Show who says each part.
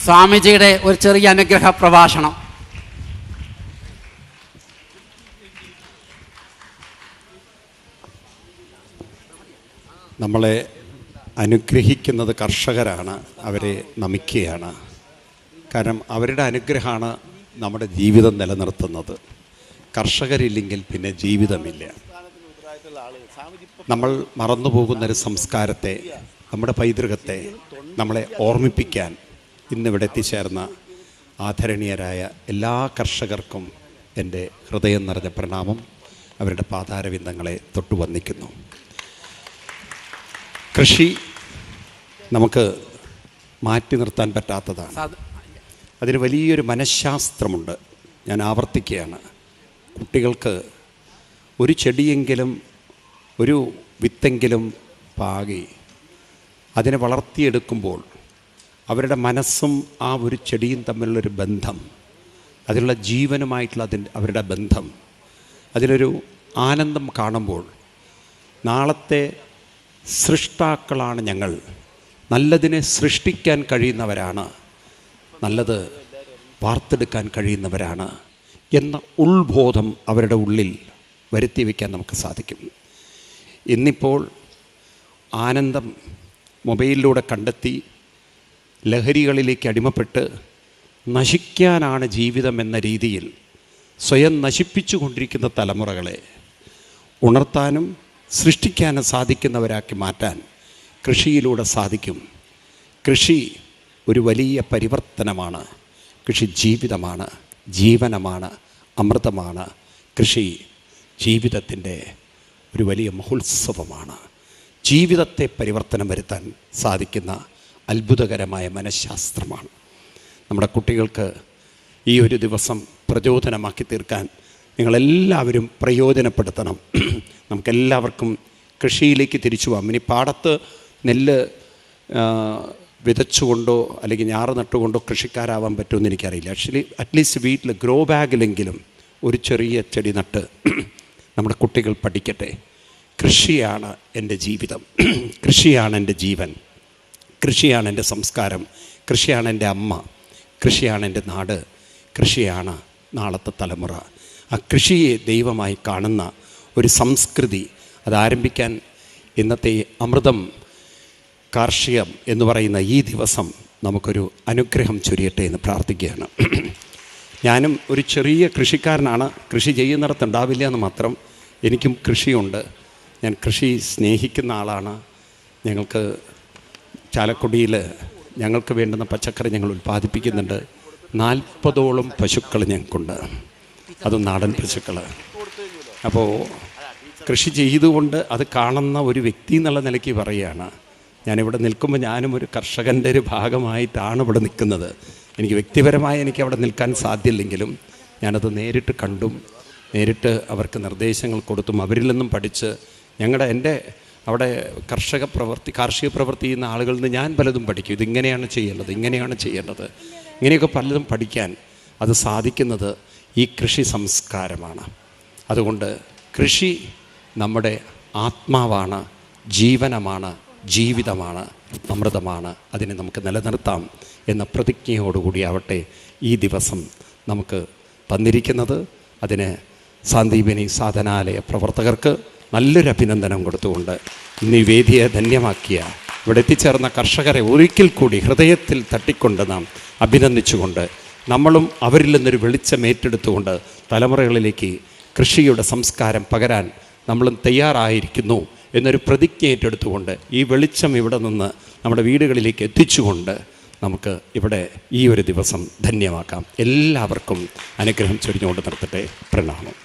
Speaker 1: സ്വാമിജിയുടെ ഒരു ചെറിയ അനുഗ്രഹ പ്രഭാഷണം.
Speaker 2: നമ്മളെ അനുഗ്രഹിക്കുന്നത് കർഷകരാണ്, അവരെ നമിക്കുകയാണ്. കാരണം അവരുടെ അനുഗ്രഹമാണ് നമ്മുടെ ജീവിതം നിലനിർത്തുന്നത്. കർഷകരില്ലെങ്കിൽ പിന്നെ ജീവിതമില്ല. നമ്മൾ മറന്നുപോകുന്നൊരു സംസ്കാരത്തെ, നമ്മുടെ പൈതൃകത്തെ നമ്മളെ ഓർമ്മിപ്പിക്കാൻ ഇന്നിവിടെ എത്തിച്ചേർന്ന ആദരണീയരായ എല്ലാ കർഷകർക്കും എൻ്റെ ഹൃദയം നിറഞ്ഞ പ്രണാമം. അവരുടെ പാതാരവിന്ദങ്ങളെ തൊട്ടു വന്ദിക്കുന്നു. കൃഷി നമുക്ക് മാറ്റി നിർത്താൻ പറ്റാത്തതാണ്. അതിന് വലിയൊരു മനഃശാസ്ത്രമുണ്ട്. ഞാൻ ആവർത്തിക്കുകയാണ്. കുട്ടികൾക്ക് ഒരു ചെടിയെങ്കിലും, ഒരു വിത്തെങ്കിലും പാകി അതിനെ വളർത്തിയെടുക്കുമ്പോൾ അവരുടെ മനസ്സും ആ ഒരു ചെടിയും തമ്മിലുള്ളൊരു ബന്ധം, അതിലുള്ള ജീവനുമായിട്ടുള്ള അവരുടെ ബന്ധം, അതിലൊരു ആനന്ദം കാണുമ്പോൾ നാളത്തെ സൃഷ്ടാക്കളാണ് ഞങ്ങൾ, നല്ലതിനെ സൃഷ്ടിക്കാൻ കഴിയുന്നവരാണ്, നല്ലത് വാർത്തെടുക്കാൻ കഴിയുന്നവരാണ് എന്ന ഉൾബോധം അവരുടെ ഉള്ളിൽ വരുത്തി വയ്ക്കാൻ നമുക്ക് സാധിക്കും. ഇന്നിപ്പോൾ ആനന്ദം മൊബൈലിലൂടെ കണ്ടെത്തി ലഹരികളിലേക്ക് അടിമപ്പെട്ട് നശിക്കാനാണ് ജീവിതം എന്ന രീതിയിൽ സ്വയം നശിപ്പിച്ചു കൊണ്ടിരിക്കുന്ന തലമുറകളെ ഉണർത്താനും സൃഷ്ടിക്കാനും സാധിക്കുന്നവരാക്കി മാറ്റാൻ കൃഷിയിലൂടെ സാധിക്കും. കൃഷി ഒരു വലിയ പരിവർത്തനമാണ്. കൃഷി ജീവിതമാണ്, ജീവനമാണ്, അമൃതമാണ്. കൃഷി ജീവിതത്തിൻ്റെ ഒരു വലിയ മഹോത്സവമാണ്. ജീവിതത്തെ പരിവർത്തനം വരുത്താൻ സാധിക്കുന്ന അത്ഭുതകരമായ മനഃശാസ്ത്രമാണ്. നമ്മുടെ കുട്ടികൾക്ക് ഈ ഒരു ദിവസം പ്രചോദനമാക്കി തീർക്കാൻ നിങ്ങളെല്ലാവരും പ്രയോജനപ്പെടുത്തണം. നമുക്കെല്ലാവർക്കും കൃഷിയിലേക്ക് തിരിച്ചു പോകാം. ഇനി പാടത്ത് നെല്ല് വിതച്ചുകൊണ്ടോ അല്ലെങ്കിൽ ഞാറ് നട്ടുകൊണ്ടോ കൃഷിക്കാരാവാൻ പറ്റുമെന്ന് എനിക്കറിയില്ല. അറ്റ്ലീസ്റ്റ് വീട്ടിൽ ഗ്രോ ബാഗിലെങ്കിലും ഒരു ചെറിയ ചെടി നട്ട് നമ്മുടെ കുട്ടികൾ പഠിക്കട്ടെ. കൃഷിയാണ് എൻ്റെ ജീവിതം, കൃഷിയാണ് എൻ്റെ ജീവൻ, കൃഷിയാണ് എൻ്റെ സംസ്കാരം, കൃഷിയാണ് എൻ്റെ അമ്മ, കൃഷിയാണ് എൻ്റെ നാട്, കൃഷിയാണ് നാളത്തെ തലമുറ. ആ കൃഷിയെ ദൈവമായി കാണുന്ന ഒരു സംസ്കൃതി അതാരംഭിക്കാൻ ഇന്നത്തെ അമൃതം കാർഷികം എന്ന് പറയുന്ന ഈ ദിവസം നമുക്കൊരു അനുഗ്രഹം ചൊരിയട്ടെ എന്ന് പ്രാർത്ഥിക്കുകയാണ്. ഞാനും ഒരു ചെറിയ കൃഷിക്കാരനാണ്. കൃഷി ചെയ്യുന്നിടത്തുണ്ടാവില്ല എന്ന് മാത്രം. എനിക്കും കൃഷിയുണ്ട്. ഞാൻ കൃഷി സ്നേഹിക്കുന്ന ആളാണ്. ഞങ്ങൾക്ക് ചാലക്കുടിയിൽ ഞങ്ങൾക്ക് വേണ്ടുന്ന പച്ചക്കറി ഞങ്ങൾ ഉൽപ്പാദിപ്പിക്കുന്നുണ്ട്. 40ഓളം പശുക്കൾ ഞങ്ങൾക്കുണ്ട്, അതും നാടൻ പശുക്കൾ. അപ്പോൾ കൃഷി ചെയ്തുകൊണ്ട് അത് കാണുന്ന ഒരു വ്യക്തി എന്നുള്ള നിലയ്ക്ക് പറയുകയാണ്. ഞാനിവിടെ നിൽക്കുമ്പോൾ ഞാനും ഒരു കർഷകൻ്റെ ഒരു ഭാഗമായിട്ടാണ് ഇവിടെ നിൽക്കുന്നത്. എനിക്ക് വ്യക്തിപരമായി എനിക്ക് അവിടെ നിൽക്കാൻ സാധ്യമില്ലെങ്കിലും ഞാനത് നേരിട്ട് കണ്ടും നേരിട്ട് അവർക്ക് നിർദ്ദേശങ്ങൾ കൊടുത്തും അവരിൽ നിന്നും പഠിച്ച് എൻ്റെ അവിടെ കാർഷിക പ്രവൃത്തി ചെയ്യുന്ന ആളുകളിൽ നിന്ന് ഞാൻ പലതും പഠിക്കും. ഇതിങ്ങനെയാണ് ചെയ്യേണ്ടത്, ഇങ്ങനെയാണ് ചെയ്യേണ്ടത്, ഇങ്ങനെയൊക്കെ പലതും പഠിക്കാൻ അത് സാധിക്കുന്നത് ഈ കൃഷി സംസ്കാരമാണ്. അതുകൊണ്ട് കൃഷി നമ്മുടെ ആത്മാവാണ്, ജീവനമാണ്, ജീവിതമാണ്, അമൃതമാണ്. അതിനെ നമുക്ക് നിലനിർത്താം എന്ന പ്രതിജ്ഞയോടുകൂടി ആവട്ടെ ഈ ദിവസം നമുക്ക് തന്നിരിക്കുന്നത്. അതിന് സാന്ദീപനി സാധനാലയ പ്രവർത്തകർക്ക് നല്ലൊരു അഭിനന്ദനം കൊടുത്തുകൊണ്ട് ഇന്ന് ഈ വേദിയെ ധന്യമാക്കിയ ഇവിടെ എത്തിച്ചേർന്ന കർഷകരെ ഒരിക്കൽ കൂടി ഹൃദയത്തിൽ തട്ടിക്കൊണ്ട് നാം അഭിനന്ദിച്ചുകൊണ്ട് നമ്മളും അവരിൽ നിന്നൊരു വെളിച്ചം ഏറ്റെടുത്തുകൊണ്ട് തലമുറകളിലേക്ക് കൃഷിയുടെ സംസ്കാരം പകരാൻ നമ്മളും തയ്യാറായിരിക്കുന്നു എന്നൊരു പ്രതിജ്ഞ ഏറ്റെടുത്തുകൊണ്ട് ഈ വെളിച്ചം ഇവിടെ നിന്ന് നമ്മുടെ വീടുകളിലേക്ക് എത്തിച്ചുകൊണ്ട് നമുക്ക് ഇവിടെ ഈ ഒരു ദിവസം ധന്യമാക്കാം. എല്ലാവർക്കും അനുഗ്രഹം ചൊരിഞ്ഞുകൊണ്ട് നിർത്തട്ടെ. പ്രണാമം.